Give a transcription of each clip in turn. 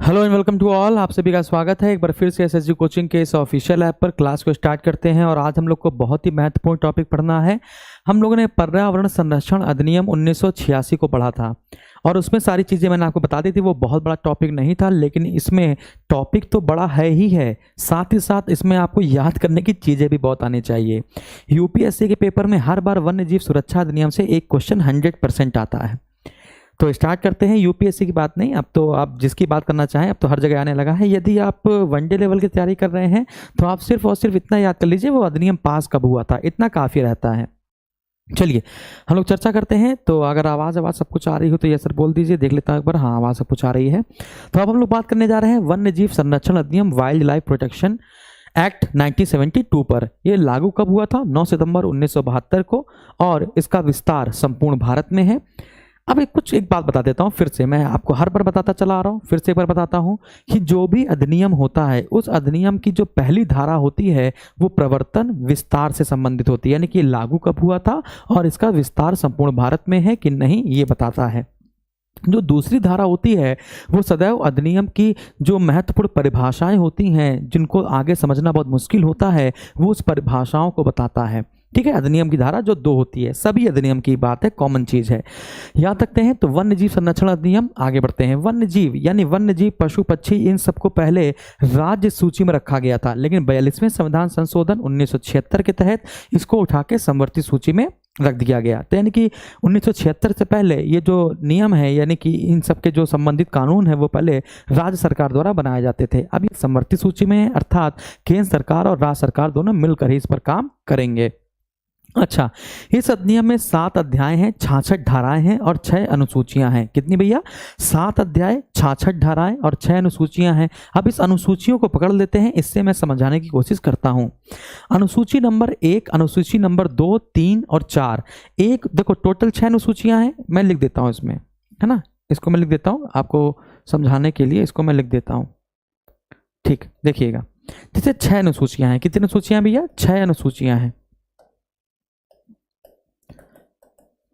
Hello and welcome to all. आप सभी का स्वागत है एक बार फिर से एसएसजी कोचिंग के इस ऑफिशियल ऐप पर। क्लास को स्टार्ट करते हैं और आज हम लोग को बहुत ही महत्वपूर्ण टॉपिक पढ़ना है। हम लोगों ने पर्यावरण संरक्षण अधिनियम 1986 को पढ़ा था और उसमें सारी चीज़ें मैंने आपको बता दी थी। वो बहुत बड़ा टॉपिक नहीं था, लेकिन इसमें टॉपिक तो बड़ा है ही है, साथ ही साथ इसमें आपको याद करने की चीज़ें भी बहुत आनी चाहिए। यूपीएससी के पेपर में हर बार वन्य जीव सुरक्षा अधिनियम से एक क्वेश्चन 100% आता है। तो स्टार्ट करते हैं। यूपीएससी की बात नहीं, अब तो आप जिसकी बात करना चाहें अब तो हर जगह आने लगा है। यदि आप वनडे लेवल की तैयारी कर रहे हैं तो आप सिर्फ और सिर्फ इतना याद कर लीजिए वो अधिनियम पास कब हुआ था, इतना काफ़ी रहता है। चलिए हम लोग चर्चा करते हैं। तो अगर आवाज़ सब कुछ आ रही हो तो ये सर बोल दीजिए, देख लेता हूँ एक बार। हाँ, आवाज़ सब कुछ आ रही है। तो अब हम लोग बात करने जा रहे हैं वन्य जीव संरक्षण अधिनियम वाइल्ड लाइफ प्रोटेक्शन एक्ट 1972 पर। यह लागू कब हुआ था? 9 सितंबर 1972 को, और इसका विस्तार संपूर्ण भारत में है। अब एक बात बता देता हूँ फिर से, मैं आपको हर बार बताता चला आ रहा हूँ, फिर से एक बार बताता हूँ कि जो भी अधिनियम होता है उस अधिनियम की जो पहली धारा होती है वो प्रवर्तन विस्तार से संबंधित होती है, यानी कि लागू कब हुआ था और इसका विस्तार संपूर्ण भारत में है कि नहीं ये बताता है। जो दूसरी धारा होती है वो सदैव अधिनियम की जो महत्वपूर्ण परिभाषाएं होती हैं जिनको आगे समझना बहुत मुश्किल होता है, वो उस परिभाषाओं को बताता है। ठीक है, अधिनियम की धारा जो 2 होती है, सभी अधिनियम की बात है, कॉमन चीज है, याद रखते हैं। तो वन्य जीव संरक्षण अधिनियम, आगे बढ़ते हैं। वन्य जीव यानी वन्य जीव, पशु पक्षी, इन सबको पहले राज्य सूची में रखा गया था, लेकिन 42वें संविधान संशोधन 1976 के तहत इसको उठा के समवर्ती सूची में रख दिया गया। तो यानी कि 1976 से पहले ये जो नियम है, यानी कि इन सब के जो संबंधित कानून है वो पहले राज्य सरकार द्वारा बनाए जाते थे। अब ये समवर्ती सूची में है, अर्थात केंद्र सरकार और राज्य सरकार दोनों मिलकर ही इस पर काम करेंगे। अच्छा, इस अधिनियम में 7 अध्याय हैं, 66 धाराएं हैं और 6 अनुसूचियां हैं। कितनी भैया? 7 अध्याय, 66 धाराएं और 6 अनुसूचियां हैं। अब इस अनुसूचियों को पकड़ लेते हैं, इससे मैं समझाने की कोशिश करता हूं। अनुसूची नंबर 1, अनुसूची नंबर 2, 3 और 4, एक देखो टोटल 6 अनुसूचियां हैं। मैं लिख देता हूं इसमें, है ना, इसको मैं लिख देता हूं आपको समझाने के लिए, इसको मैं लिख देता हूं। ठीक, देखिएगा, जैसे 6 अनुसूचियां हैं। कितनी अनुसूचियां भैया? 6 अनुसूचियां हैं,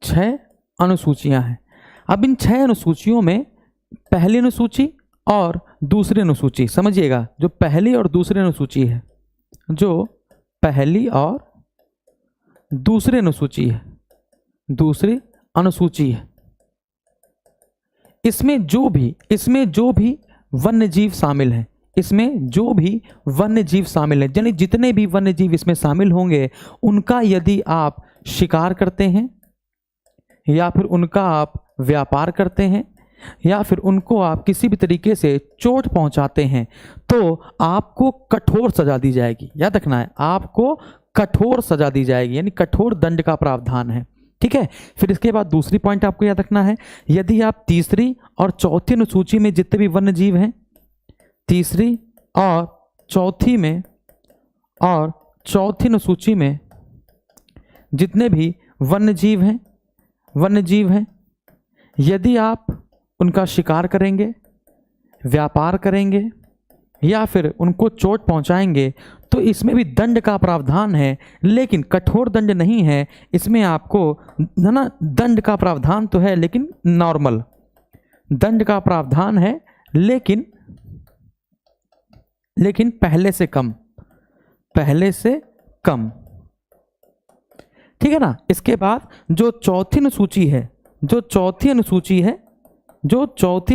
6 अनुसूचियां हैं। अब इन 6 अनुसूचियों में पहली अनुसूची और दूसरी अनुसूची, समझिएगा, जो पहली और दूसरी अनुसूची है, जो पहली और दूसरी अनुसूची है, दूसरी अनुसूची है, इसमें जो भी वन्य जीव शामिल है, इसमें जो भी वन्य जीव शामिल है, यानी जितने भी वन्य जीव इसमें शामिल होंगे उनका यदि आप शिकार करते हैं या फिर उनका आप व्यापार करते हैं या फिर उनको आप किसी भी तरीके से चोट पहुंचाते हैं तो आपको कठोर सजा दी जाएगी। याद रखना है, आपको कठोर सजा दी जाएगी, यानी कठोर दंड का प्रावधान है। ठीक है, फिर इसके बाद दूसरी पॉइंट आपको याद रखना है, यदि आप तीसरी और चौथी अनुसूची में जितने भी वन्य जीव हैं, तीसरी और चौथी अनुसूची में जितने भी वन्य जीव हैं, यदि आप उनका शिकार करेंगे, व्यापार करेंगे या फिर उनको चोट पहुंचाएंगे तो इसमें भी दंड का प्रावधान है, लेकिन कठोर दंड नहीं है। इसमें आपको ना दंड का प्रावधान तो है लेकिन नॉर्मल दंड का प्रावधान है, लेकिन पहले से कम। ठीक है ना। इसके बाद जो चौथी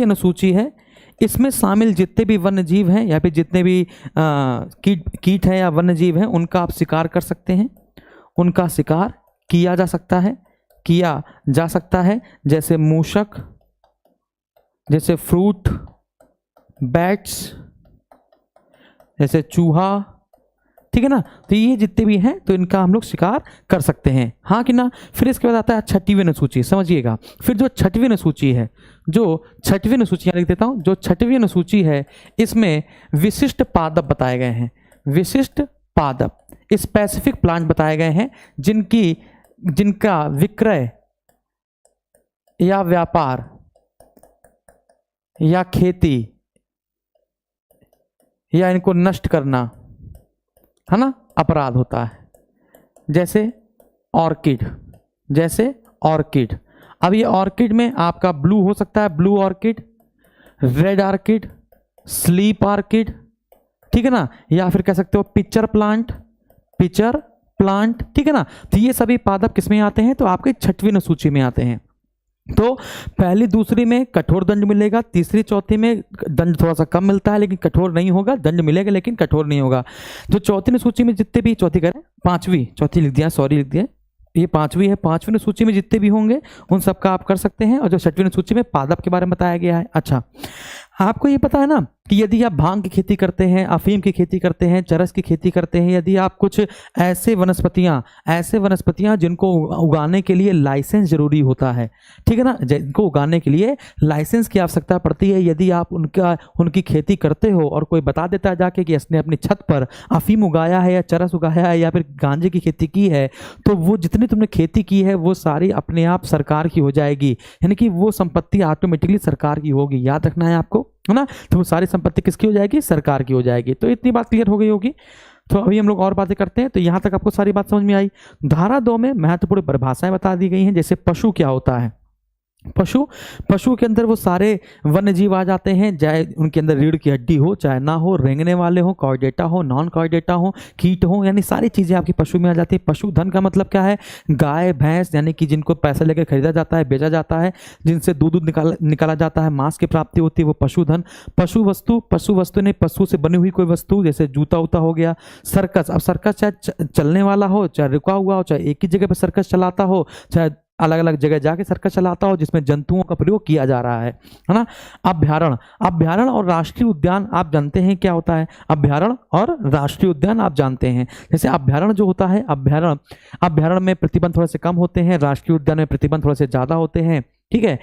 अनुसूची है इसमें शामिल जितने भी वन्य जीव हैं या फिर जितने भी कीट हैं या वन्य जीव हैं उनका आप शिकार कर सकते हैं, उनका शिकार किया जा सकता है, जैसे मूषक, जैसे फ्रूट बैट्स, जैसे चूहा। ठीक है ना, तो ये जितने भी हैं तो इनका हम लोग शिकार कर सकते हैं, हाँ कि ना। फिर इसके बाद आता है 6वीं अनुसूची, समझिएगा। फिर जो 6वीं अनुसूची है, लिख देता हूँ, जो 6वीं अनुसूची है इसमें विशिष्ट पादप बताए गए हैं, विशिष्ट पादप, स्पेसिफिक प्लांट बताए गए हैं जिनका विक्रय या व्यापार या खेती या इनको नष्ट करना, है ना, अपराध होता है। जैसे ऑर्किड, अब ये ऑर्किड में आपका ब्लू हो सकता है, blue orchid, red orchid, sleep orchid, ठीक है ना, या फिर कह सकते हो पिक्चर प्लांट, पिक्चर प्लांट, ठीक है ना। तो ये सभी पादप किसमें आते हैं, तो आपके 6वीं अनुसूची में आते हैं। तो पहली दूसरी में कठोर दंड मिलेगा, तीसरी चौथी में दंड थोड़ा सा कम मिलता है लेकिन कठोर नहीं होगा, दंड मिलेगा लेकिन कठोर नहीं होगा। तो चौथी अनुसूची में जितने भी, चौथी करें, पांचवी, चौथी लिख दिया, सॉरी लिख दिया, ये पांचवी है, पांचवी सूची में जितने भी होंगे उन सबका आप कर सकते हैं। और जो 6वीं सूची में पादप के बारे में बताया गया है। अच्छा, आपको ये पता है ना कि यदि आप भांग की खेती करते हैं, अफीम की खेती करते हैं, चरस की खेती करते हैं, यदि आप कुछ ऐसे वनस्पतियां जिनको उगाने के लिए लाइसेंस जरूरी होता है, ठीक है ना, जिनको उगाने के लिए लाइसेंस की आवश्यकता पड़ती है, यदि आप उनकी खेती करते हो और कोई बता देता है जाके कि इसने अपनी छत पर अफीम उगाया है या चरस उगाया है या फिर गांजे की खेती की है, तो वो जितनी तुमने खेती की है वो सारी अपने आप सरकार की हो जाएगी, यानी कि वो संपत्ति ऑटोमेटिकली सरकार की होगी। याद रखना है आपको, है ना। तो वो सारी संपत्ति किसकी हो जाएगी, सरकार की हो जाएगी। तो इतनी बात क्लियर हो गई होगी। तो अभी हम लोग और बातें करते हैं। तो यहां तक आपको सारी बात समझ में आई। धारा 2 में महत्वपूर्ण परिभाषाएं बता दी गई हैं, जैसे पशु क्या होता है। पशु के अंदर वो सारे वन्य जीव आ जाते हैं, चाहे उनके अंदर रीढ़ की हड्डी हो चाहे ना हो, रेंगने वाले हो, कॉर्डेटा हो, नॉन कॉर्डेटा हो, कीट हो, यानी सारी चीजें आपकी पशु में आ जाती है। पशुधन का मतलब क्या है, गाय भैंस, यानी कि जिनको पैसा लेकर खरीदा जाता है, बेचा जाता है, जिनसे दूध निकाला जाता है, मांस की प्राप्ति होती है, वो पशुधन। पशु वस्तु ने पशु से बनी हुई कोई वस्तु, जैसे जूता उता हो गया। सर्कस, अब सर्कस चाहे चलने वाला हो चाहे रुका हुआ हो, चाहे एक ही जगह पर सर्कस चलाता हो, चाहे अलग अलग जगह जाके सर्कस चलाता हो, जिसमें जंतुओं का प्रयोग किया जा रहा है ना। अभ्यारण्य और राष्ट्रीय उद्यान आप जानते हैं क्या होता है। अभ्यारण्य और राष्ट्रीय उद्यान आप जानते हैं। जैसे अभ्यारण्य जो होता है, अभ्यारण्य में प्रतिबंध थोड़े से कम होते हैं, राष्ट्रीय उद्यान में प्रतिबंध थोड़े से ज्यादा होते हैं, ठीक है।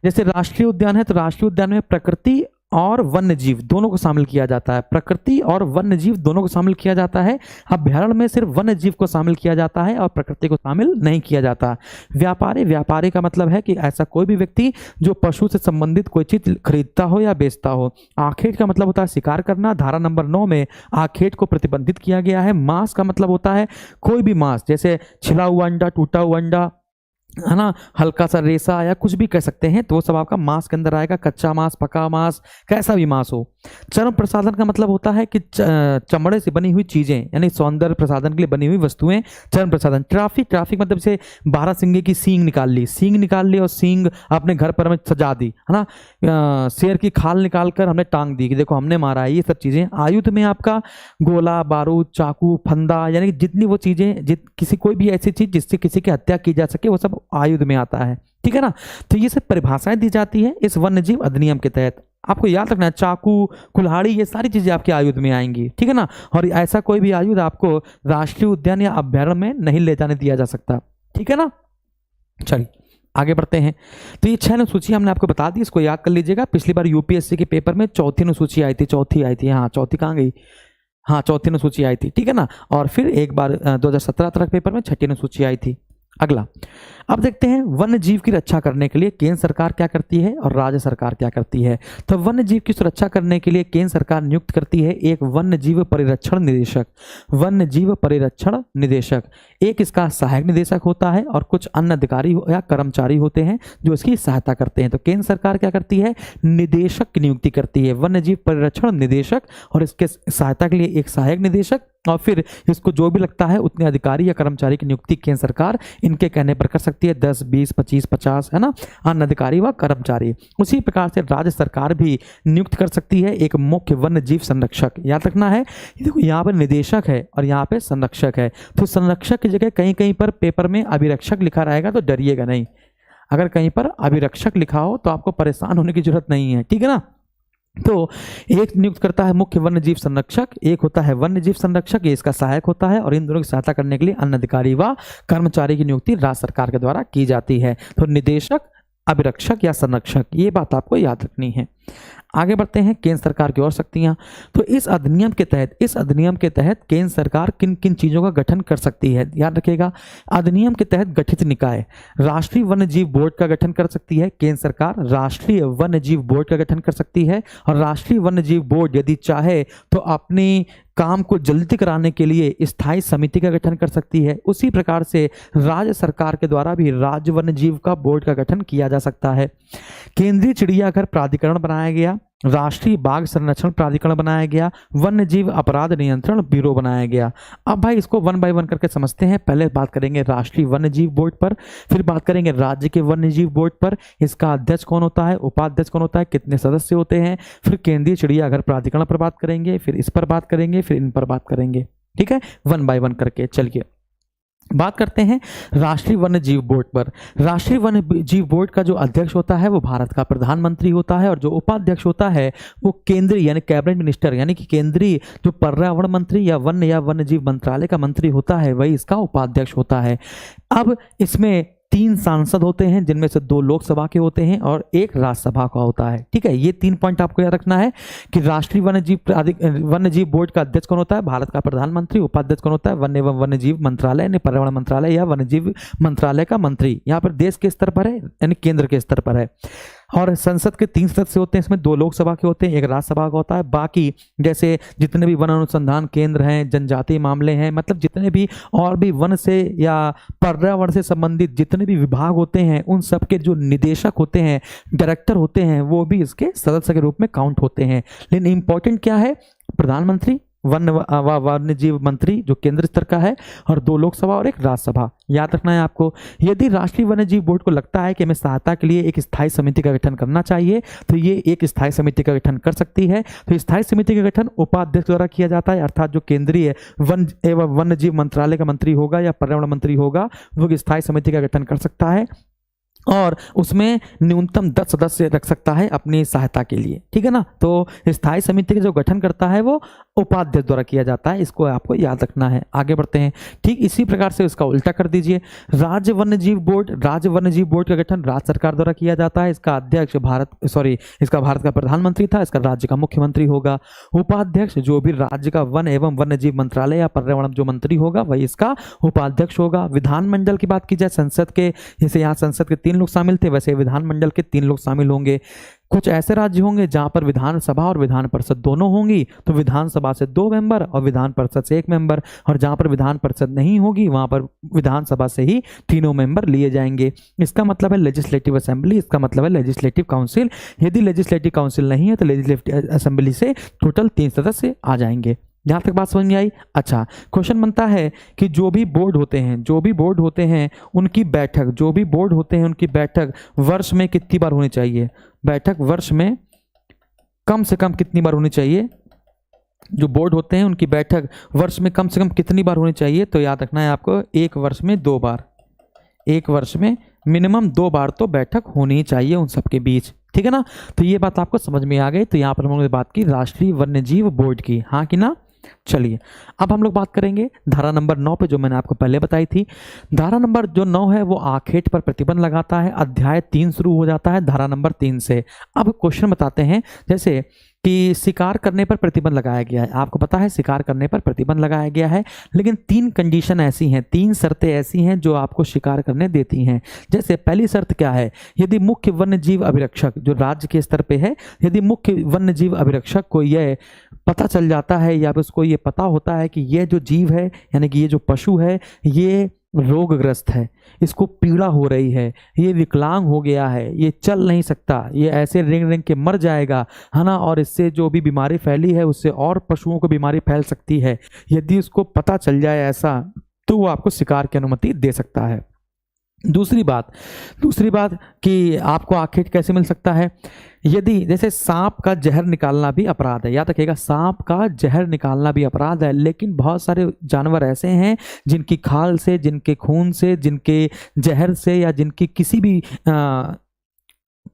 जैसे राष्ट्रीय उद्यान है तो राष्ट्रीय उद्यान में प्रकृति और वन्य जीव दोनों को शामिल किया जाता है, प्रकृति और वन्य जीव दोनों को शामिल किया जाता है। अभ्यारण्य में सिर्फ वन्य जीव को शामिल किया जाता है और प्रकृति को शामिल नहीं किया जाता। व्यापारी का मतलब है कि ऐसा कोई भी व्यक्ति जो पशु से संबंधित कोई चीज खरीदता हो या बेचता हो। आखेट का मतलब होता है शिकार करना, धारा नंबर 9 में आखेट को प्रतिबंधित किया गया है। मांस का मतलब होता है कोई भी मांस, जैसे छिला हुआ अंडा, टूटा हुआ अंडा, है ना, हल्का सा रेसा या कुछ भी कह सकते हैं, तो वो सब आपका मांस के अंदर आएगा। कच्चा मांस, पका मांस, कैसा भी मांस हो। चर्म प्रसाधन का मतलब होता है कि चमड़े से बनी हुई चीजें, यानी सौंदर्य प्रसाधन के लिए बनी हुई वस्तुएं, चर्म प्रसाधन। ट्राफिक मतलब से 12 सिंगे की सींग निकाल ली और सींग अपने घर पर हमें सजा दी, है ना। शेर की खाल निकाल कर हमने टांग दी कि देखो हमने मारा है, ये सब चीजें। आयुध में आपका गोला, बारूद, चाकू, फंदा, यानी जितनी वो चीजें, कोई भी ऐसी चीज जिससे किसी की हत्या की जा सके, वो सब आयुध में आता है, ठीक है ना। तो ये सब परिभाषाएं दी जाती है इस वन्यजीव अधिनियम के तहत। आपको याद रखना है, चाकू, कुल्हाड़ी, ये सारी चीजें आपके आयुध में आएंगी, ठीक है ना। और ऐसा कोई भी आयुध आपको राष्ट्रीय उद्यान या अभ्यारण्य में नहीं ले जाने दिया जा सकता, ठीक है ना। चलिए आगे बढ़ते हैं। तो ये 6 अनुसूची हमने आपको बता दी, इसको याद कर लीजिएगा। पिछली बार यूपीएससी के पेपर में चौथी अनुसूची आई थी, चौथी कहाँ गई, हाँ चौथी अनुसूची आई थी, ठीक है ना। और फिर एक बार 2017 तक पेपर में 6ठी अनुसूची आई थी। अगला अब देखते हैं वन्य जीव की रक्षा करने के लिए केंद्र सरकार क्या करती है और राज्य सरकार क्या करती है। तो वन्य जीव की सुरक्षा करने के लिए केंद्र सरकार नियुक्त करती है एक वन्य जीव परिरक्षण निदेशक। एक इसका सहायक निदेशक होता है और कुछ अन्य अधिकारी या कर्मचारी होते हैं जो इसकी सहायता करते हैं। तो केंद्र सरकार क्या करती है, निदेशक की नियुक्ति करती है, वन्य जीव परिरक्षण निदेशक, और इसके सहायता के लिए एक सहायक निदेशक, और फिर इसको जो भी लगता है उतने अधिकारी या कर्मचारी की नियुक्ति केंद्र सरकार इनके कहने पर कर सकती है, 10, 20, 25, 50, है ना, अन्य अधिकारी व कर्मचारी। उसी प्रकार से राज्य सरकार भी नियुक्त कर सकती है एक मुख्य वन्य जीव संरक्षक। याद रखना है, देखो यहाँ पर निदेशक है और यहाँ पे संरक्षक है। तो संरक्षक की जगह कहीं कहीं पर पेपर में अभिरक्षक लिखा रहेगा, तो डरिएगा नहीं। अगर कहीं पर अभिरक्षक लिखा हो तो आपको परेशान होने की जरूरत नहीं है, ठीक है ना। तो एक नियुक्त करता है मुख्य वन्य जीव संरक्षक, एक होता है वन्य जीव संरक्षक, ये इसका सहायक होता है, और इन दोनों की सहायता करने के लिए अन्य अधिकारी व कर्मचारी की नियुक्ति राज्य सरकार के द्वारा की जाती है। तो निदेशक, अभिरक्षक या संरक्षक, ये बात आपको याद रखनी है। आगे बढ़ते हैं केंद्र सरकार की और शक्तियां। तो इस अधिनियम के तहत केंद्र सरकार किन किन चीजों का गठन कर सकती है, याद रखिएगा। अधिनियम के तहत गठित निकाय, राष्ट्रीय वन्य जीव बोर्ड का गठन कर सकती है केंद्र सरकार, राष्ट्रीय वन्य जीव बोर्ड का गठन कर सकती है। और राष्ट्रीय वन्य जीव बोर्ड यदि चाहे तो अपनी काम को जल्दी कराने के लिए स्थायी समिति का गठन कर सकती है। उसी प्रकार से राज्य सरकार के द्वारा भी राज्य वन्य जीव का बोर्ड का गठन किया जा सकता है। केंद्रीय चिड़ियाघर प्राधिकरण बनाया गया, राष्ट्रीय बाघ संरक्षण प्राधिकरण बनाया गया, वन्य जीव अपराध नियंत्रण ब्यूरो बनाया गया। अब भाई इसको वन बाय वन करके समझते हैं। पहले बात करेंगे राष्ट्रीय वन्य जीव बोर्ड पर, फिर बात करेंगे राज्य के वन्य जीव बोर्ड पर, इसका अध्यक्ष कौन होता है, उपाध्यक्ष कौन होता है, कितने सदस्य होते हैं, फिर केंद्रीय चिड़ियाघर प्राधिकरण पर बात करेंगे, फिर इस पर बात करेंगे, फिर इन पर बात करेंगे। ठीक है, वन बाय वन करके चलिए बात करते हैं राष्ट्रीय वन्य जीव बोर्ड पर। राष्ट्रीय वन्य जीव बोर्ड का जो अध्यक्ष होता है वो भारत का प्रधानमंत्री होता है, और जो उपाध्यक्ष होता है वो केंद्रीय यानी कैबिनेट मिनिस्टर यानी कि केंद्रीय जो पर्यावरण मंत्री या वन्य जीव मंत्रालय का मंत्री होता है वही इसका उपाध्यक्ष होता है। अब इसमें 3 सांसद होते हैं, जिनमें से 2 लोकसभा के होते हैं और 1 राज्यसभा का होता है। ठीक है, ये 3 पॉइंट आपको याद रखना है कि राष्ट्रीय वन्य जीव बोर्ड का अध्यक्ष कौन होता है, भारत का प्रधानमंत्री, उपाध्यक्ष कौन होता है, वन्य एवं वन्य जीव मंत्रालय यानी पर्यावरण मंत्रालय या वन्य जीव मंत्रालय का मंत्री। यहाँ पर देश के स्तर पर है यानी केंद्र के स्तर पर है। और संसद के 3 सदस्य होते हैं, इसमें 2 लोकसभा के होते हैं, 1 राज्यसभा का होता है। बाकी जैसे जितने भी वन अनुसंधान केंद्र हैं, जनजातीय मामले हैं, मतलब जितने भी और भी वन से या पर्यावरण से संबंधित जितने भी विभाग होते हैं उन सब के जो निदेशक होते हैं, डायरेक्टर होते हैं, वो भी इसके सदस्य के रूप में काउंट होते हैं। लेकिन इंपॉर्टेंट क्या है, प्रधानमंत्री, वन्य जीव मंत्री जो केंद्र स्तर का है, और 2 लोकसभा और 1 राज्यसभा। याद रखना है आपको। यदि राष्ट्रीय वन्य जीव बोर्ड को लगता है कि हमें सहायता के लिए एक स्थायी समिति का गठन करना चाहिए तो ये एक स्थायी समिति का गठन कर सकती है। तो स्थायी समिति का गठन उपाध्यक्ष द्वारा किया जाता है, अर्थात जो केंद्रीय वन एवं वन्य जीव मंत्रालय का मंत्री होगा या पर्यावरण मंत्री होगा वो स्थायी समिति का गठन कर सकता है, और उसमें न्यूनतम 10 सदस्य रख सकता है अपनी सहायता के लिए। ठीक है ना, तो स्थायी समिति का जो गठन करता है वो उपाध्यक्ष द्वारा किया जाता है, इसको आपको याद रखना है। आगे बढ़ते हैं। ठीक इसी प्रकार से इसका उल्टा कर दीजिए। राज्य वन्य जीव बोर्ड का गठन राज्य सरकार द्वारा किया जाता है। इसका अध्यक्ष इसका भारत का प्रधानमंत्री था, इसका राज्य का मुख्यमंत्री होगा। उपाध्यक्ष जो भी राज्य का वन एवं वन्य जीव मंत्रालय या पर्यावरण जो मंत्री होगा वही इसका उपाध्यक्ष होगा। विधानमंडल की बात की जाए, संसद के, जैसे यहाँ संसद के 3 लोग शामिल थे वैसे विधानमंडल के 3 लोग शामिल होंगे। कुछ ऐसे राज्य होंगे जहां पर विधानसभा और विधान परिषद दोनों होंगी, तो विधानसभा से 2 मेंबर और विधान परिषद से 1 मेंबर, और जहां पर विधान परिषद नहीं होगी वहां पर विधानसभा से ही 3 मेंबर लिए जाएंगे। इसका मतलब है लेजिस्लेटिव असेंबली, इसका मतलब है लेजिस्लेटिव काउंसिल। यदि लेजिस्लेटिव काउंसिल नहीं है तो लेजिस्लेटिव असेंबली से टोटल 3 सदस्य आ जाएंगे। यहाँ तक बात समझ में आई। अच्छा, क्वेश्चन बनता है कि जो भी बोर्ड होते हैं उनकी बैठक वर्ष में कितनी बार होनी चाहिए। बैठक वर्ष में कम से कम कितनी बार होनी चाहिए। जो बोर्ड होते हैं उनकी बैठक वर्ष में कम से कम कितनी बार होनी चाहिए, तो याद रखना है आपको 1 वर्ष में 2 बार। 1 वर्ष में मिनिमम 2 बार तो बैठक होनी चाहिए उन सबके बीच। ठीक है ना, तो ये बात आपको समझ में आ गई। तो यहाँ पर हम लोगों ने बात की राष्ट्रीय वन्य जीव बोर्ड की, हाँ कि ना। चलिए अब हम लोग बात करेंगे धारा नंबर 9 पे, जो मैंने आपको पहले बताई थी। धारा नंबर जो 9 है वो आखेट पर प्रतिबंध लगाता है। अध्याय 3 शुरू हो जाता है धारा नंबर 3 से। अब क्वेश्चन बताते हैं, जैसे कि शिकार करने पर प्रतिबंध लगाया गया है। आपको पता है शिकार करने पर प्रतिबंध लगाया गया है, लेकिन 3 कंडीशन ऐसी हैं, 3 शर्तें ऐसी हैं जो आपको शिकार करने देती हैं। जैसे पहली शर्त क्या है, यदि मुख्य वन्य जीव अभिरक्षक जो राज्य के स्तर पे है, यदि मुख्य वन्य जीव अभिरक्षक को यह पता चल जाता है या उसको ये पता होता है कि यह जो जीव है यानी कि ये जो पशु है ये रोगग्रस्त है, इसको पीड़ा हो रही है, ये विकलांग हो गया है, ये चल नहीं सकता, ये ऐसे रेंग रेंग के मर जाएगा, है ना, और इससे जो भी बीमारी फैली है उससे और पशुओं को बीमारी फैल सकती है, यदि उसको पता चल जाए ऐसा तो वो आपको शिकार की अनुमति दे सकता है। दूसरी बात कि आपको आखेट कैसे मिल सकता है, यदि जैसे सांप का जहर निकालना भी अपराध है। याद रखिएगा, सांप का जहर निकालना भी अपराध है, लेकिन बहुत सारे जानवर ऐसे हैं जिनकी खाल से, जिनके खून से, जिनके जहर से या जिनकी किसी भी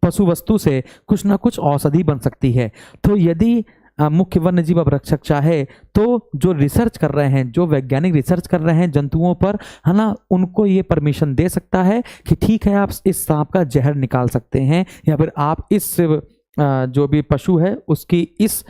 पशु वस्तु से कुछ ना कुछ औषधि बन सकती है। तो यदि मुख्य वन्य जीव अभिरक्षक चाहे तो जो रिसर्च कर रहे हैं, जो वैज्ञानिक रिसर्च कर रहे हैं जंतुओं पर, है ना, उनको ये परमिशन दे सकता है कि ठीक है आप इस सांप का जहर निकाल सकते हैं, या फिर आप इस जो भी पशु है उसकी इस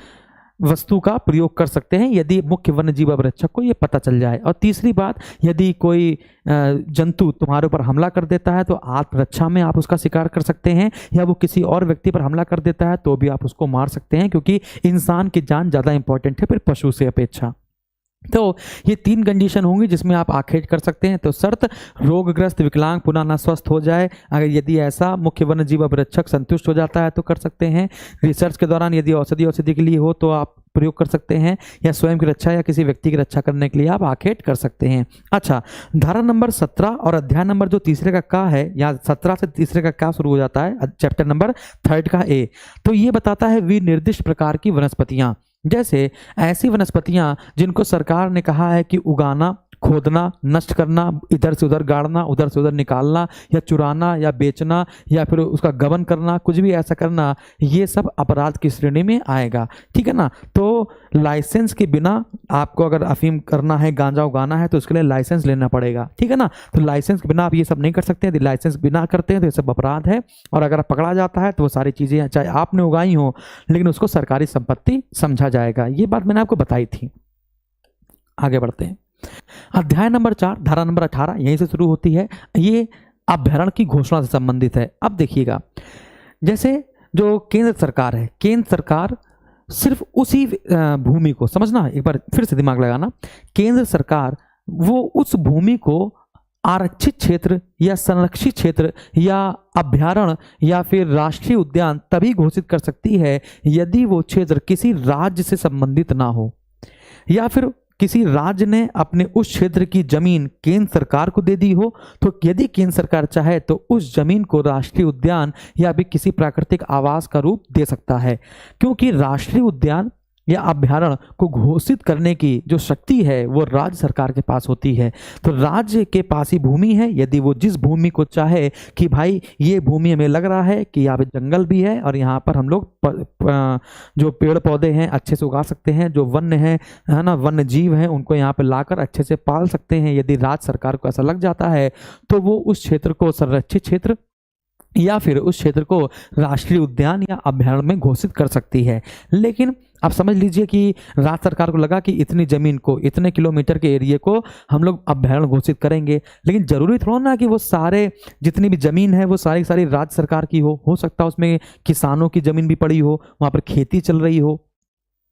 वस्तु का प्रयोग कर सकते हैं, यदि मुख्य वन्य जीव अभिरक्षक को ये पता चल जाए। और तीसरी बात, यदि कोई जंतु तुम्हारे ऊपर हमला कर देता है तो आत्मरक्षा में आप उसका शिकार कर सकते हैं, या वो किसी और व्यक्ति पर हमला कर देता है तो भी आप उसको मार सकते हैं, क्योंकि इंसान की जान ज़्यादा इंपॉर्टेंट है फिर पशु से अपेक्षा। तो ये 3 कंडीशन होंगी जिसमें आप आखेट कर सकते हैं। तो शर्त, रोगग्रस्त विकलांग पुनः न स्वस्थ हो जाए, अगर यदि ऐसा मुख्य वन्य जीव अभिरक्षक संतुष्ट हो जाता है तो कर सकते हैं। रिसर्च के दौरान यदि औषधि के लिए हो तो आप प्रयोग कर सकते हैं, या स्वयं की रक्षा या किसी व्यक्ति की रक्षा करने के लिए आप आखेट कर सकते हैं। अच्छा, धारा नंबर 17 और अध्याय नंबर जो तीसरे का का है, या 17 से तीसरे का का शुरू हो जाता है, चैप्टर नंबर 3 का ए, तो ये बताता है विनिर्दिष्ट प्रकार की वनस्पतियां, जैसे ऐसी वनस्पतियां जिनको सरकार ने कहा है कि उगाना, खोदना, नष्ट करना, इधर से उधर गाड़ना, उधर से उधर निकालना, या चुराना, या बेचना, या फिर उसका गबन करना, कुछ भी ऐसा करना, ये सब अपराध की श्रेणी में आएगा। ठीक है ना। तो लाइसेंस के बिना आपको अगर अफीम करना है, गांजा उगाना है, तो उसके लिए लाइसेंस लेना पड़ेगा। ठीक है ना। तो लाइसेंस के बिना आप ये सब नहीं कर सकते हैं। यदि लाइसेंस बिना करते हैं तो ये सब अपराध है, और अगर पकड़ा जाता है तो वो सारी चीज़ें चाहे आपने उगाई हो लेकिन उसको सरकारी संपत्ति समझा जाएगा। ये बात मैंने आपको बताई थी। आगे बढ़ते हैं। अध्याय नंबर 4 धारा नंबर 18 यहीं से शुरू होती है। ये अभ्यारण्य की घोषणा से संबंधित है। अब देखिएगा, जैसे जो केंद्र सरकार है, केंद्र सरकार सिर्फ उसी भूमि को, समझना एक बार फिर से दिमाग लगाना, केंद्र सरकार वो उस भूमि को आरक्षित क्षेत्र या संरक्षित क्षेत्र या अभ्यारण्य या फिर राष्ट्रीय उद्यान तभी घोषित कर सकती है यदि वो क्षेत्र किसी राज्य से संबंधित ना हो, या फिर किसी राज्य ने अपने उस क्षेत्र की जमीन केंद्र सरकार को दे दी हो। तो यदि केंद्र सरकार चाहे तो उस जमीन को राष्ट्रीय उद्यान या भी किसी प्राकृतिक आवास का रूप दे सकता है, क्योंकि राष्ट्रीय उद्यान या अभ्यारण्य को घोषित करने की जो शक्ति है वो राज्य सरकार के पास होती है। तो राज्य के पास ही भूमि है, यदि वो जिस भूमि को चाहे कि भाई ये भूमि हमें लग रहा है कि यहाँ पे जंगल भी है और यहाँ पर हम लोग जो पेड़ पौधे हैं अच्छे से उगा सकते हैं, जो वन्य है ना, वन्य जीव हैं, उनको यहाँ पे लाकर अच्छे से पाल सकते हैं, यदि राज्य सरकार को ऐसा लग जाता है तो वो उस क्षेत्र को संरक्षित क्षेत्र या फिर उस क्षेत्र को राष्ट्रीय उद्यान या अभ्यारण्य में घोषित कर सकती है। लेकिन आप समझ लीजिए कि राज्य सरकार को लगा कि इतनी जमीन को, इतने किलोमीटर के एरिया को हम लोग अभ्यारण्य घोषित करेंगे, लेकिन जरूरी थोड़ा ना कि वो सारे जितनी भी जमीन है वो सारी सारी राज्य सरकार की हो सकता है उसमें किसानों की जमीन भी पड़ी हो, वहां पर खेती चल रही हो,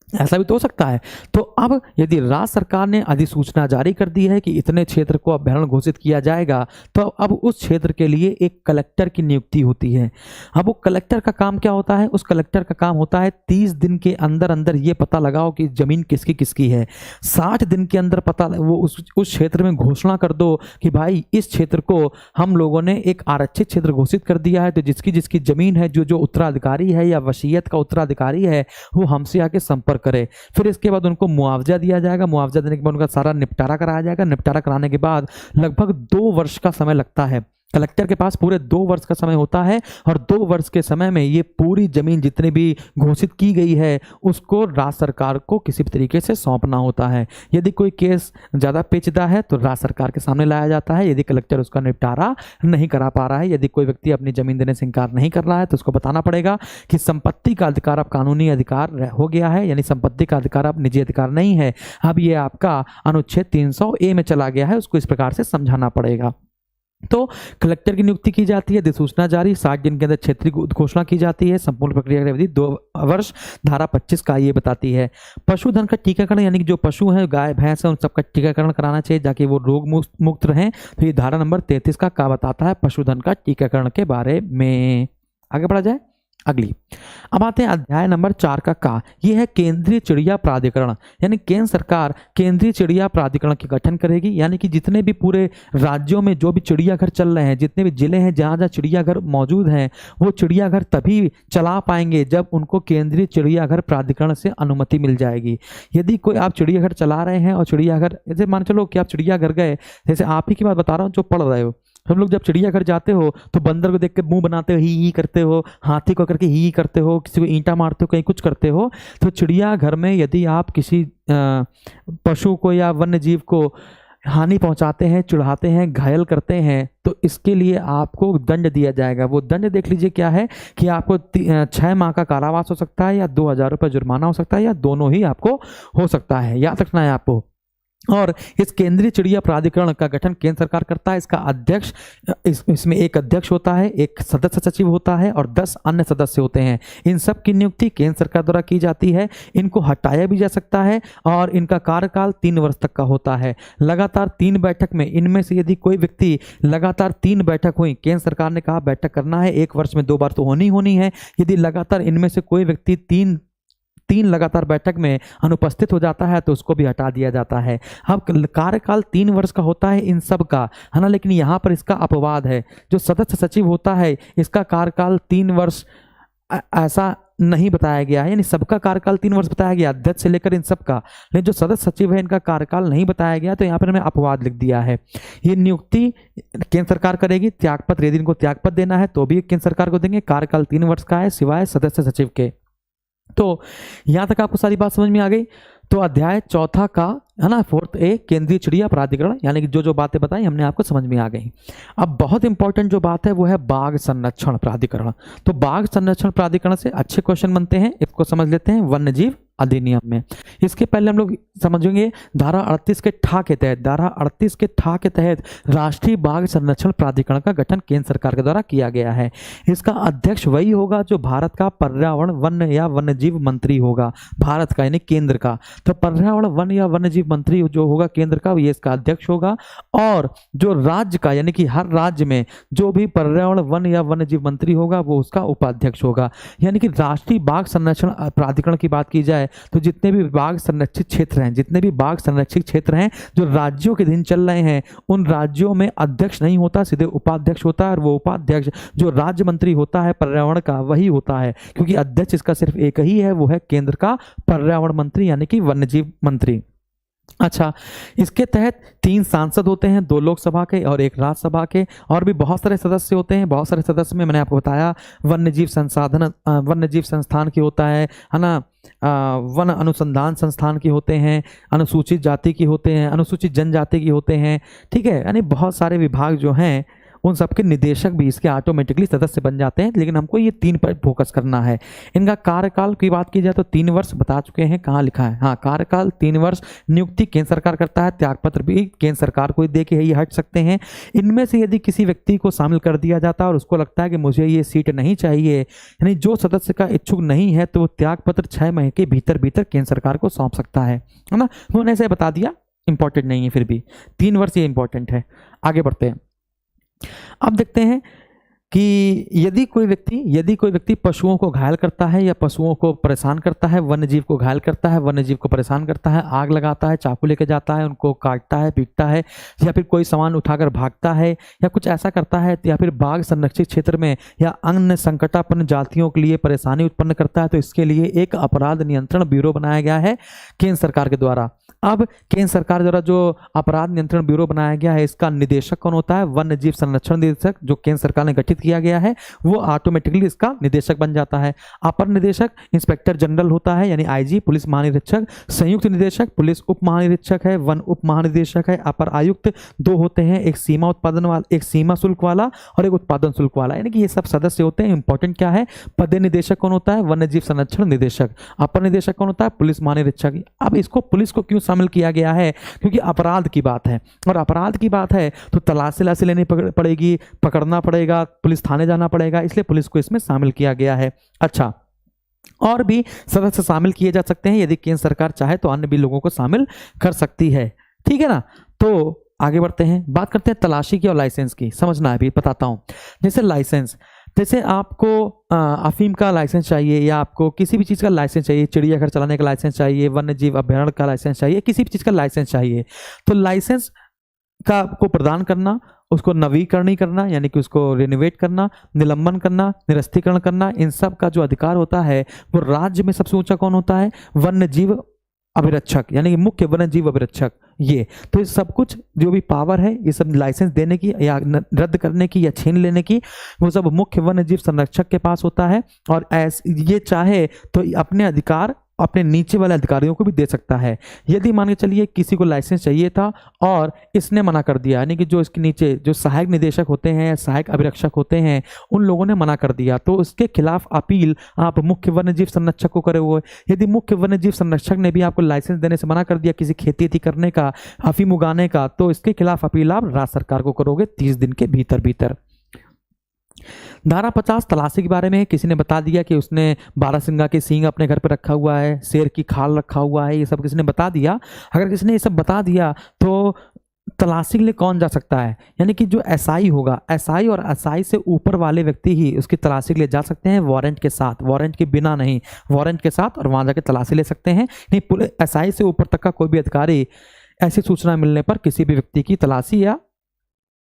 ऐसा भी तो हो सकता है। तो अब यदि राज्य सरकार ने अधिसूचना जारी कर दी है कि इतने क्षेत्र को अभ्यारण्य घोषित किया जाएगा, तो अब उस क्षेत्र के लिए एक कलेक्टर की नियुक्ति होती है। अब वो कलेक्टर का काम क्या होता है? उस कलेक्टर का काम होता है 30 दिन के अंदर अंदर ये पता लगाओ कि जमीन किसकी किसकी है। 60 दिन के अंदर पता वो उस क्षेत्र में घोषणा कर दो कि भाई इस क्षेत्र को हम लोगों ने एक आरक्षित क्षेत्र घोषित कर दिया है, तो जिसकी जिसकी जमीन है, जो जो उत्तराधिकारी है या वसीयत का उत्तराधिकारी है, वो हमसे आके संपर्क करे। फिर इसके बाद उनको मुआवजा दिया जाएगा, मुआवजा देने के बाद उनका सारा निपटारा कराया जाएगा। निपटारा कराने के बाद लगभग 2 वर्ष का समय लगता है। कलेक्टर के पास पूरे 2 वर्ष का समय होता है, और 2 वर्ष के समय में ये पूरी जमीन जितनी भी घोषित की गई है उसको राज्य सरकार को किसी भी तरीके से सौंपना होता है। यदि कोई केस ज़्यादा पेचीदा है तो राज्य सरकार के सामने लाया जाता है। यदि कलेक्टर उसका निपटारा नहीं करा पा रहा है, यदि कोई व्यक्ति अपनी जमीन देने से इंकार नहीं कर रहा है, तो उसको बताना पड़ेगा कि संपत्ति का अधिकार अब कानूनी अधिकार हो गया है, यानी संपत्ति का अधिकार अब निजी अधिकार नहीं है, अब ये आपका अनुच्छेद 300A में चला गया है। उसको इस प्रकार से समझाना पड़ेगा। तो कलेक्टर की नियुक्ति की जाती है, अधिसूचना जारी, 60 दिन के अंदर क्षेत्रीय घोषणा की जाती है, संपूर्ण प्रक्रिया की अवधि 2 वर्ष। धारा 25 का ये बताती है। पशुधन का टीकाकरण, यानी कि जो पशु हैं, गाय भैंस है, उन सबका टीकाकरण कराना चाहिए ताकि वो रोग मुक्त रहें। तो ये धारा नंबर 33 का बताता है पशुधन का टीकाकरण के बारे में। आगे बढ़ा जाए अगली। अब आते हैं अध्याय नंबर 4 का ये है केंद्रीय चिड़िया प्राधिकरण, यानी केंद्र सरकार केंद्रीय चिड़िया प्राधिकरण के गठन करेगी, यानी कि जितने भी पूरे राज्यों में जो भी चिड़ियाघर चल रहे हैं, जितने भी जिले हैं जहाँ जहाँ चिड़ियाघर मौजूद हैं, वो चिड़ियाघर तभी चला पाएंगे जब उनको केंद्रीय चिड़ियाघर प्राधिकरण से अनुमति मिल जाएगी। यदि कोई आप चिड़ियाघर चला रहे हैं और चिड़ियाघर, जैसे मान चलो कि आप चिड़ियाघर गए, जैसे आप ही की बात बता रहा हूँ जो पढ़ रहे हो, हम लोग जब चिड़ियाघर जाते हो तो बंदर को देख के मुंह बनाते हो, ही करते हो, हाथी को करके ही करते हो, किसी को ईंटा मारते हो, कहीं कुछ करते हो। तो चिड़ियाघर में यदि आप किसी पशु को या वन्य जीव को हानि पहुंचाते हैं, चिढ़ाते हैं, घायल करते हैं, तो इसके लिए आपको दंड दिया जाएगा। वो दंड देख लीजिए क्या है कि आपको 6 माह का कारावास हो सकता है, या 2000 रुपये जुर्माना हो सकता है, या दोनों ही आपको हो सकता है। याद रखना है आपको। और इस केंद्रीय चिड़िया प्राधिकरण का गठन केंद्र सरकार करता है। इसका अध्यक्ष, इसमें एक अध्यक्ष होता है, एक सदस्य सचिव होता है और 10 अन्य सदस्य होते हैं। इन सब की नियुक्ति केंद्र सरकार द्वारा की जाती है। इनको हटाया भी जा सकता है और इनका कार्यकाल 3 वर्ष तक का होता है। लगातार 3 बैठक में इनमें से यदि कोई व्यक्ति लगातार 3 बैठक हुई, केंद्र सरकार ने कहा बैठक करना है, 1 वर्ष में 2 बार तो होनी है। यदि लगातार इनमें से कोई व्यक्ति तीन लगातार बैठक में अनुपस्थित हो जाता है तो उसको भी हटा दिया जाता है। अब कार्यकाल 3 वर्ष का होता है इन सब का, है ना, लेकिन यहाँ पर इसका अपवाद है। जो सदस्य सचिव होता है इसका कार्यकाल 3 वर्ष ऐसा नहीं बताया गया है, यानी सबका कार्यकाल 3 वर्ष बताया गया, अध्यक्ष से लेकर इन सब का, लेकिन जो सदस्य सचिव है इनका कार्यकाल नहीं बताया गया, तो यहाँ पर हमें अपवाद लिख दिया है। ये नियुक्ति केंद्र सरकार करेगी। त्यागपत्र, यदि इनको त्यागपत्र देना है तो भी केंद्र सरकार को देंगे। कार्यकाल 3 वर्ष का है सिवाय सदस्य सचिव के। तो यहां तक आपको सारी बात समझ में आ गई। तो अध्याय 4 का, है ना, 4 ए केंद्रीय चिड़िया प्राधिकरण, यानी कि जो बातें बताई हमने आपको समझ में आ गई। अब बहुत इंपॉर्टेंट जो बात है वो है बाघ संरक्षण प्राधिकरण। तो बाघ संरक्षण प्राधिकरण से अच्छे क्वेश्चन बनते हैं, इसको समझ लेते हैं। वन्यजीव अधिनियम में इसके पहले हम लोग समझेंगे धारा 38 के ठा के तहत, धारा 38 के ठा के तहत राष्ट्रीय बाघ संरक्षण प्राधिकरण का गठन केंद्र सरकार के द्वारा किया गया है। इसका अध्यक्ष वही होगा जो भारत का पर्यावरण, वन या वन्यजीव मंत्री होगा, भारत का यानी केंद्र का। तो पर्यावरण, वन या वन्यजीव मंत्री जो होगा केंद्र का, ये इसका अध्यक्ष होगा। और जो राज्य का, यानी कि हर राज्य में जो भी पर्यावरण, वन या वन्यजीव मंत्री होगा वो उसका उपाध्यक्ष होगा। यानी कि राष्ट्रीय बाघ संरक्षण प्राधिकरण की बात की जाए तो जितने भी बाघ संरक्षित क्षेत्र हैं, जितने भी बाघ संरक्षित क्षेत्र हैं जो राज्यों के दिन चल रहे हैं, उन राज्यों में अध्यक्ष नहीं होता, सीधे उपाध्यक्ष होता है। और वो उपाध्यक्ष जो राज्य मंत्री होता है पर्यावरण का, वही होता है, क्योंकि अध्यक्ष इसका सिर्फ एक ही है, वो है केंद्र का पर्यावरण मंत्री यानी कि वन्यजीव मंत्री। अच्छा, इसके तहत 3 सांसद होते हैं, 2 लोकसभा के और 1 राज्यसभा के, और भी बहुत सारे सदस्य होते हैं। बहुत सारे सदस्य में मैंने आपको बताया वन्यजीव संस्थान की होता है ना, वन अनुसंधान संस्थान के होते हैं, अनुसूचित जाति की होते हैं, अनुसूचित जनजाति की होते हैं, ठीक है। यानी बहुत सारे विभाग जो हैं उन सबके निदेशक भी इसके ऑटोमेटिकली सदस्य बन जाते हैं, लेकिन हमको ये 3 पर फोकस करना है। इनका कार्यकाल की बात की जाए तो 3 वर्ष बता चुके हैं, कहाँ लिखा है, हाँ, कार्यकाल 3 वर्ष। नियुक्ति केंद्र सरकार करता है, त्यागपत्र भी केंद्र सरकार को ही दे के ये हट सकते हैं। इनमें से यदि किसी व्यक्ति को शामिल कर दिया जाता है और उसको लगता है कि मुझे ये सीट नहीं चाहिए, यानी जो सदस्य का इच्छुक नहीं है, तो वो त्यागपत्र 6 महीने के भीतर केंद्र सरकार को सौंप सकता है ना। उन्होंने ऐसे बता दिया, इंपॉर्टेंट नहीं है, फिर भी 3 वर्ष ये इंपॉर्टेंट है। आगे बढ़ते हैं। अब देखते हैं कि यदि कोई व्यक्ति पशुओं को घायल करता है या पशुओं को परेशान करता है, वन्यजीव को घायल करता है, वन्यजीव को परेशान करता है, आग लगाता है, चाकू लेके जाता है, उनको काटता है, पीटता है, या फिर कोई सामान उठाकर भागता है या कुछ ऐसा करता है, या फिर बाघ संरक्षित क्षेत्र में या अन्य संकटापन्न जातियों के लिए परेशानी उत्पन्न करता है, तो इसके लिए एक अपराध नियंत्रण ब्यूरो बनाया गया है केंद्र सरकार के द्वारा। अब केंद्र सरकार द्वारा जो अपराध नियंत्रण ब्यूरो बनाया गया है, इसका निदेशक कौन होता है? वन्यजीव संरक्षण निदेशक, जो केंद्र सरकार ने गठित किया गया है, वो ऑटोमेटिकली इसका निदेशक बन जाता है। अपर निदेशक इंस्पेक्टर जनरल होता है, यानी आईजी, पुलिस महानिरीक्षक। संयुक्त निदेशक पुलिस उप महानिरीक्षक है, वन उप महानिदेशक है। अपर आयुक्त 2 होते हैं, एक सीमा उत्पादन वाला, एक सीमा शुल्क वाला और एक उत्पादन शुल्क वाला, यानी कि ये सब सदस्य होते हैं। इंपॉर्टेंट क्या है? पद निदेशक कौन होता है? वन्यजीव संरक्षण निदेशक। अपर निदेशक कौन होता है? पुलिस महानिरीक्षक। अब इसको पुलिस को क्यों शामिल किया गया है? क्योंकि अपराध की बात है, और अपराध की बात है तो तलाशी लेनी पड़ेगी, पकड़ना पड़ेगा, पुलिस थाने जाना पड़ेगा, इसलिए पुलिस को इसमें शामिल किया गया है। अच्छा, और भी सदस्य शामिल किए जा सकते हैं, यदि केंद्र सरकार चाहे तो अन्य भी लोगों को शामिल कर सकती है, ठीक है ना। तो आगे बढ़ते हैं, बात करते हैं तलाशी की और लाइसेंस की। समझना है, अभी बताता हूं। जैसे लाइसेंस, जैसे आपको अफीम का लाइसेंस चाहिए, या आपको किसी भी चीज़ का लाइसेंस चाहिए, चिड़ियाघर चलाने का लाइसेंस चाहिए, वन्य जीव अभ्यारण्य का लाइसेंस चाहिए, किसी भी चीज़ का लाइसेंस चाहिए, तो लाइसेंस का को प्रदान करना, उसको नवीकरण करना, यानी कि उसको रिनोवेट करना, निलंबन करना, निरस्तीकरण करना, इन सब का जो अधिकार होता है वो राज्य में सबसे ऊंचा कौन होता है? वन्य जीव अभिरक्षक, यानी कि मुख्य वन्य जीव अभिरक्षक। ये तो ये सब कुछ जो भी पावर है, ये सब लाइसेंस देने की या रद्द करने की या छीन लेने की, वो सब मुख्य वन्य जीव संरक्षक के पास होता है। और ये चाहे तो अपने अधिकार अपने नीचे वाले अधिकारियों को भी दे सकता है। यदि मान के चलिए किसी को लाइसेंस चाहिए था और इसने मना कर दिया, यानी कि जो इसके नीचे जो सहायक निदेशक होते हैं या सहायक अभिरक्षक होते हैं उन लोगों ने मना कर दिया, तो उसके खिलाफ अपील आप मुख्य वन्यजीव संरक्षक को करे हुए। यदि मुख्य वन्यजीव संरक्षक ने भी आपको लाइसेंस देने से मना कर दिया किसी खेती करने का, अफीम उगाने का, तो इसके खिलाफ अपील आप राज्य सरकार को करोगे 30 दिन के भीतर भीतर। धारा 50 तलाशी के बारे में, किसी ने बता दिया कि उसने बारहसिंगा के सींग अपने घर पर रखा हुआ है, शेर की खाल रखा हुआ है, ये सब किसी ने बता दिया। अगर किसी ने ये सब बता दिया तो तलाशी के लिए कौन जा सकता है, यानी कि जो एसआई होगा, एसआई और एसआई से ऊपर वाले व्यक्ति ही उसकी तलाशी के लिए जा सकते हैं, वारंट के साथ, वारंट के बिना नहीं, वारंट के साथ, और वहां जाके तलाशी ले सकते हैं। नहीं, पूरे एसआई से ऊपर तक का कोई भी अधिकारी ऐसी सूचना मिलने पर किसी भी व्यक्ति की तलाशी या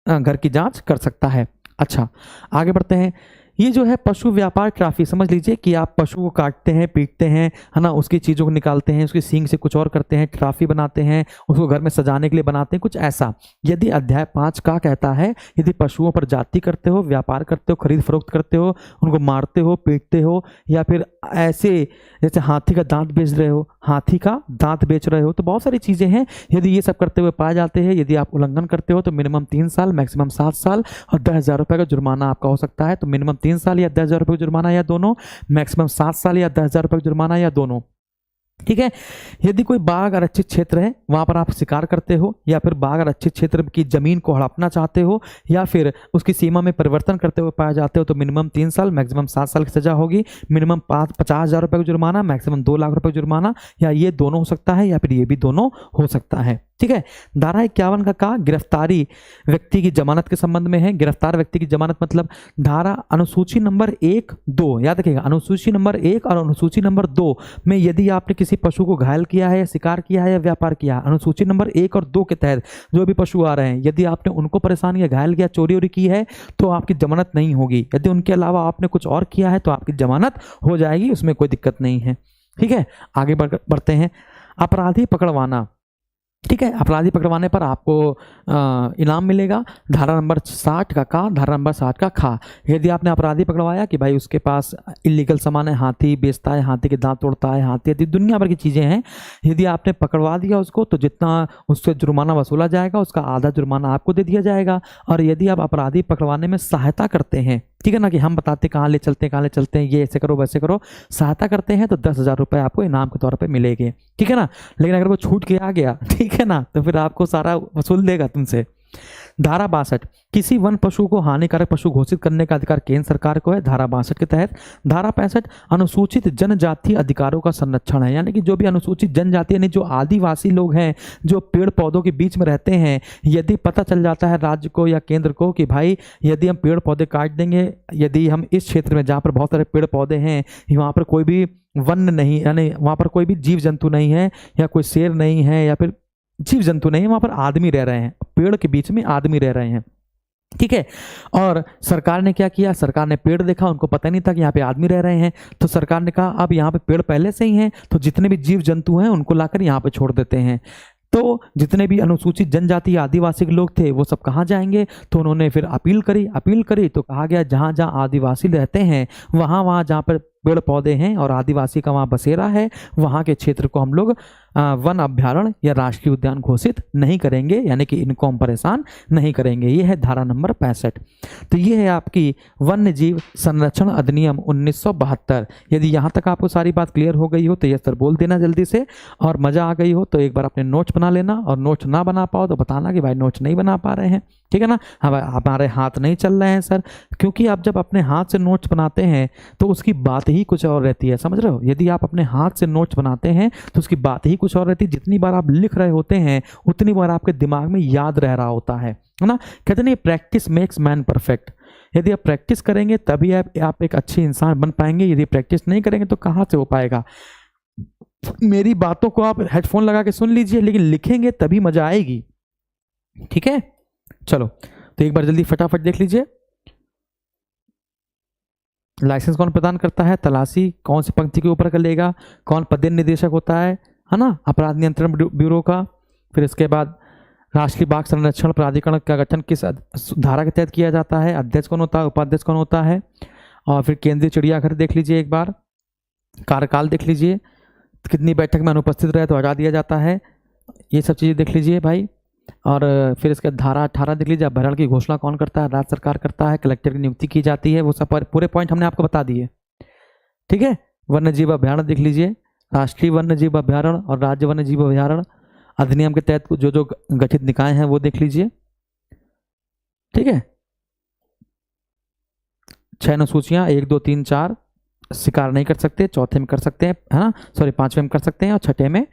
घर की जांच कर सकता है। अच्छा, आगे बढ़ते हैं। ये जो है पशु व्यापार ट्राफी, समझ लीजिए कि आप पशु को काटते हैं, पीटते हैं, है ना, उसकी चीज़ों को निकालते हैं, उसकी सींग से कुछ और करते हैं, ट्राफी बनाते हैं, उसको घर में सजाने के लिए बनाते हैं, कुछ ऐसा। यदि अध्याय 5 का कहता है यदि पशुओं पर जाति करते हो, व्यापार करते हो, खरीद फरोख्त करते हो, उनको मारते हो, पीटते हो, या फिर ऐसे जैसे हाथी का दांत बेच रहे हो, हाथी का दांत बेच रहे हो, तो बहुत सारी चीज़ें हैं। यदि ये सब करते हुए पाए जाते हैं, यदि आप उल्लंघन करते हो तो मिनिमम 3 साल, मैक्सिमम 7 साल और 10,000 रुपये का जुर्माना आपका हो सकता है। तो मिनिमम 3 साल या 10,000 रुपये का जुर्माना या दोनों, मैक्सिमम 7 साल या 10,000 रुपये का जुर्माना या दोनों। ठीक है। यदि कोई बाघ आरक्षित क्षेत्र है, वहां पर आप शिकार करते हो, या फिर बाघ आरक्षित क्षेत्र की जमीन को हड़पना चाहते हो, या फिर उसकी सीमा में परिवर्तन करते हुए पाए जाते हो, तो मिनिमम 3 साल, मैक्सिमम 7 साल की सजा होगी। मिनिमम 50,000 रुपये का जुर्माना, मैक्सिमम 2 लाख रुपये का जुर्माना, या ये दोनों हो सकता है या फिर ये भी दोनों हो सकता है। ठीक है। धारा 51 का कहा गिरफ्तारी व्यक्ति की जमानत के संबंध में है। गिरफ्तार व्यक्ति की जमानत मतलब धारा अनुसूची नंबर 1, 2, याद रखिएगा, अनुसूची नंबर 1 और अनुसूची नंबर 2 में यदि आपने किसी पशु को घायल किया है या शिकार किया है या व्यापार किया, अनुसूची नंबर 1 और 2 के तहत जो भी पशु आ रहे हैं, यदि आपने उनको परेशान किया, घायल किया, चोरी वोरी की है, तो आपकी जमानत नहीं होगी। यदि उनके अलावा आपने कुछ और किया है तो आपकी जमानत हो जाएगी, उसमें कोई दिक्कत नहीं है। ठीक है। आगे बढ़ते हैं। अपराधी पकड़वाना, ठीक है, अपराधी पकड़वाने पर आपको इनाम मिलेगा। धारा नंबर 60 का धारा नंबर 60 का खा। यदि आपने अपराधी पकड़वाया कि भाई उसके पास इलीगल सामान है, हाथी बेचता है, हाथी के दांत तोड़ता है, हाथी आदि दुनिया भर की चीज़ें हैं, यदि आपने पकड़वा दिया उसको तो जितना उससे जुर्माना वसूला जाएगा उसका आधा जुर्माना आपको दे दिया जाएगा। और यदि आप अपराधी पकड़वाने में सहायता करते हैं, ठीक है ना, कि हम बताते कहाँ ले चलते हैं, कहाँ ले चलते हैं, ये ऐसे करो वैसे करो, सहायता करते हैं, तो 10,000 रुपये आपको इनाम के तौर पर मिलेंगे। ठीक है ना। लेकिन अगर वो छूट के आ गया, ठीक है ना, तो फिर आपको सारा वसूल देगा तुमसे। धारा 62 किसी वन पशु को हानिकारक पशु घोषित करने का अधिकार केंद्र सरकार को है, धारा 62 के तहत। धारा 65 अनुसूचित जनजाति अधिकारों का संरक्षण है, यानी कि जो भी अनुसूचित जनजाति यानी जो आदिवासी लोग हैं, जो पेड़ पौधों के बीच में रहते हैं, यदि पता चल जाता है राज्य को या केंद्र को कि भाई यदि हम पेड़ पौधे काट देंगे, यदि हम इस क्षेत्र में जहाँ पर बहुत सारे पेड़ पौधे हैं वहाँ पर कोई भी वन नहीं, यानी वहाँ पर कोई भी जीव जंतु नहीं है, या कोई शेर नहीं है, या फिर जीव जंतु नहीं है, वहां पर आदमी रह रहे हैं, पेड़ के बीच में आदमी रह रहे हैं। ठीक है। और सरकार ने क्या किया, सरकार ने पेड़ देखा, उनको पता नहीं था कि यहाँ पे आदमी रह रहे हैं, तो सरकार ने कहा अब यहाँ पे पेड़ पहले से ही हैं, तो जितने भी जीव जंतु हैं उनको लाकर यहाँ पे छोड़ देते हैं। तो जितने भी अनुसूचित जनजाति आदिवासी के लोग थे वो सब कहाँ जाएंगे, तो उन्होंने फिर अपील करी तो कहा गया जहाँ जहाँ आदिवासी रहते हैं वहाँ जहाँ पर पेड़ पौधे हैं और आदिवासी का वहाँ बसेरा है, वहाँ के क्षेत्र को हम लोग वन अभ्यारण्य या राष्ट्रीय उद्यान घोषित नहीं करेंगे, यानी कि इनको हम परेशान नहीं करेंगे। ये है धारा नंबर 65। तो ये है आपकी वन्य जीव संरक्षण अधिनियम 1972। यदि यहाँ तक आपको सारी बात क्लियर हो गई हो तो ये सर बोल देना जल्दी से, और मज़ा आ गई हो तो एक बार अपने नोट्स बना लेना, और नोट्स ना बना पाओ तो बताना कि भाई नोट्स नहीं बना पा रहे हैं। ठीक है ना। हमारे हाथ नहीं चल रहे हैं सर, क्योंकि आप जब अपने हाथ से नोट्स बनाते हैं तो उसकी बात ही कुछ और रहती है, समझ रहे हो। यदि आप अपने हाथ से नोट्स बनाते हैं तो उसकी बात ही कुछ और रहती है। जितनी बार आप लिख रहे होते हैं उतनी बार आपके दिमाग में याद रह रहा होता है ना। कहते नहीं प्रैक्टिस मेक्स मैन परफेक्ट। यदि आप प्रैक्टिस करेंगे तभी आप एक अच्छे इंसान बन पाएंगे, यदि प्रैक्टिस नहीं करेंगे तो कहाँ से हो पाएगा। मेरी बातों को आप हेडफोन लगा के सुन लीजिए, लेकिन लिखेंगे तभी मजा आएगी। ठीक है। चलो तो एक बार जल्दी फटाफट देख लीजिए। लाइसेंस कौन प्रदान करता है, तलाशी कौन सी पंक्ति के ऊपर कर लेगा, कौन पदेन निदेशक होता है ना, अपराध नियंत्रण ब्यूरो का। फिर इसके बाद राष्ट्रीय बाघ संरक्षण प्राधिकरण का गठन किस धारा के तहत किया जाता है, अध्यक्ष कौन होता है, उपाध्यक्ष कौन होता है। और फिर केंद्रीय चिड़ियाघर देख लीजिए एक बार, कार्यकाल देख लीजिए, कितनी बैठक में अनुपस्थित रहे तो हटा दिया जाता है। ये सब चीज़ें देख लीजिए भाई। और फिर इसके धारा 18 देख लीजिए, अभ्यारण्य की घोषणा कौन करता है? राज्य सरकार करता है। कलेक्टर की नियुक्ति की जाती है। वो सब पूरे पॉइंट हमने आपको बता दिए, ठीक है। वन्य जीव अभ्यारण्य देख लीजिए, राष्ट्रीय वन्य जीव अभ्यारण्य और राज्य वन्य जीव अभ्यारण्य अधिनियम के तहत जो जो गठित निकाय हैं वो देख लीजिए, ठीक है। 6 अनुसूचियां 1, 2, 3, 4 शिकार नहीं कर सकते, चौथे में कर सकते हैं, है ना, सॉरी 5वें में कर सकते हैं और 6ठे में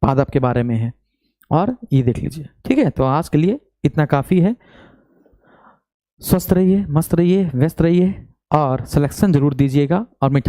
पादप के बारे में है। और ये देख लीजिए, ठीक है। तो आज के लिए इतना काफ़ी है। स्वस्थ रहिए, मस्त रहिए, व्यस्त रहिए और सिलेक्शन जरूर दीजिएगा और मिठाई